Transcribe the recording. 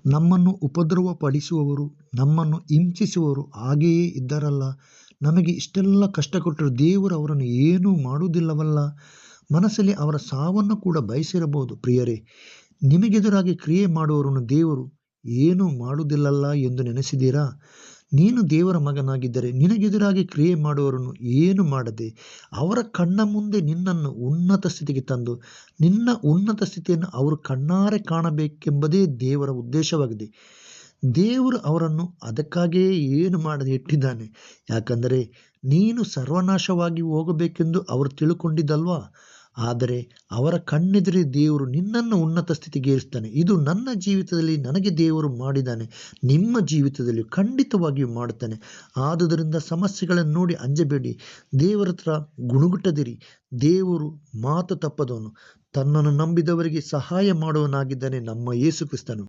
ನಮ್ಮನ್ನು ಉಪದ್ರವಪಡಿಸುವವರು, ನಮ್ಮನ್ನು ಹಿಂಸಿಸುವವರು ಹಾಗೆಯೇ ಇದ್ದಾರಲ್ಲ. ನಮಗೆ ಇಷ್ಟೆಲ್ಲ ಕಷ್ಟ ಕೊಟ್ಟರು ದೇವರು ಅವರನ್ನು ಏನೂ ಮಾಡುವುದಿಲ್ಲವಲ್ಲ. ಮನಸ್ಸಲ್ಲಿ ಅವರ ಸಾವನ್ನು ಕೂಡ ಬಯಸಿರಬಹುದು. ಪ್ರಿಯರೇ, ನಿಮಗೆದುರಾಗಿ ಕ್ರಿಯೆ ಮಾಡುವವರನ್ನು ದೇವರು ಏನೂ ಮಾಡುವುದಿಲ್ಲಲ್ಲ ಎಂದು ನೆನೆಸಿದ್ದೀರಾ? ನೀನು ದೇವರ ಮಗನಾಗಿದ್ದರೆ ನಿನಗೆದುರಾಗಿ ಕ್ರಿಯೆ ಮಾಡುವವರನ್ನು ಏನು ಮಾಡದೆ ಅವರ ಕಣ್ಣ ಮುಂದೆ ನಿನ್ನನ್ನು ಉನ್ನತ ಸ್ಥಿತಿಗೆ ತಂದು ನಿನ್ನ ಉನ್ನತ ಸ್ಥಿತಿಯನ್ನು ಅವರು ಕಣ್ಣಾರೆ ಕಾಣಬೇಕೆಂಬುದೇ ದೇವರ ಉದ್ದೇಶವಾಗಿದೆ. ದೇವರು ಅವರನ್ನು ಅದಕ್ಕಾಗಿಯೇ ಏನು ಮಾಡದೆ ಇಟ್ಟಿದ್ದಾನೆ. ಯಾಕಂದರೆ ನೀನು ಸರ್ವನಾಶವಾಗಿ ಹೋಗಬೇಕೆಂದು ಅವರು ತಿಳ್ಕೊಂಡಿದ್ದಲ್ವಾ. ಆದರೆ ಅವರ ಕಣ್ಣೆದುರೇ ದೇವರು ನಿನ್ನನ್ನು ಉನ್ನತ ಸ್ಥಿತಿಗೆ ಏರಿಸ್ತಾನೆ. ಇದು ನನ್ನ ಜೀವಿತದಲ್ಲಿ ನನಗೆ ದೇವರು ಮಾಡಿದ್ದಾನೆ, ನಿಮ್ಮ ಜೀವಿತದಲ್ಲಿ ಖಂಡಿತವಾಗಿಯೂ ಮಾಡುತ್ತಾನೆ. ಆದುದರಿಂದ ಸಮಸ್ಯೆಗಳನ್ನು ನೋಡಿ ಅಂಜಬೇಡಿ, ದೇವರ ಹತ್ರ ಗುಣುಗುಟ್ಟದಿರಿ. ದೇವರು ಮಾತು ತಪ್ಪದವನು, ತನ್ನನ್ನು ನಂಬಿದವರಿಗೆ ಸಹಾಯ ಮಾಡುವವನಾಗಿದ್ದಾನೆ ನಮ್ಮ ಯೇಸು ಕ್ರಿಸ್ತನು.